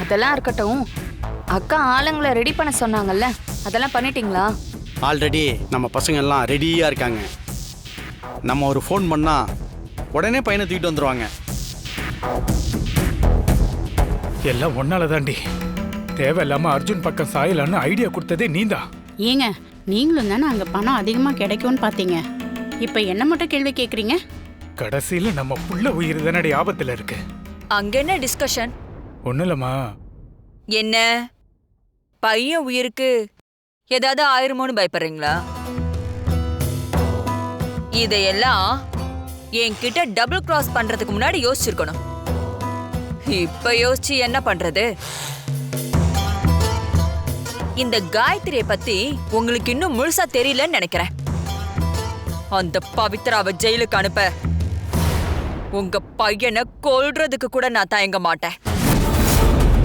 அதெல்லாம் இருக்கட்டும். அக்கா ஆளுங்களை ரெடி பண்ண சொன்னாங்கல்ல, அதெல்லாம் பண்ணிட்டீங்களா? ஆல்ரெடி நம்ம பசங்க எல்லாம் ரெடியாக இருக்காங்க. நம்ம ஒரு ஃபோன் பண்ணால் உடனே பையனை தூக்கிட்டு வந்துடுவாங்க. எல்லாம் ஒன்னால தாண்டி. தேவையில்லாம அர்ஜுன் பக்கம் சாயலான்னு ஐடியா கொடுத்ததே நீதான். ஏங்க நீங்களும் தானே அங்க பணம் அதிகமா கிடைக்கும்னு பாத்தீங்க. இப்ப என்ன மட்டும் கேள்வி கேக்குறீங்க? கடைசியில நம்ம புள்ள உயிர் தானடி ஆபத்துல இருக்கு. அங்க என்ன டிஸ்கஷன்? ஒண்ணு இல்லம்மா. என்ன பையன் உயிருக்கு ஏதாவது ஆயிருமோன்னு பயப்படுறீங்களா? இதையெல்லாம் என்கிட்ட டபுள் கிராஸ் பண்றதுக்கு முன்னாடி யோசிச்சிருக்கணும். இப்ப யோசிச்சு என்ன பண்றது? இந்த காயத்ரியை பத்தி உங்களுக்கு இன்னும் முழுசா தெரியலன்னு நினைக்கிறேன். அந்த பவித்ராவை ஜெயிலுக்கு அனுப்ப உங்க பையனை கொல்றதுக்கு கூட நான் தயங்க மாட்டேன்.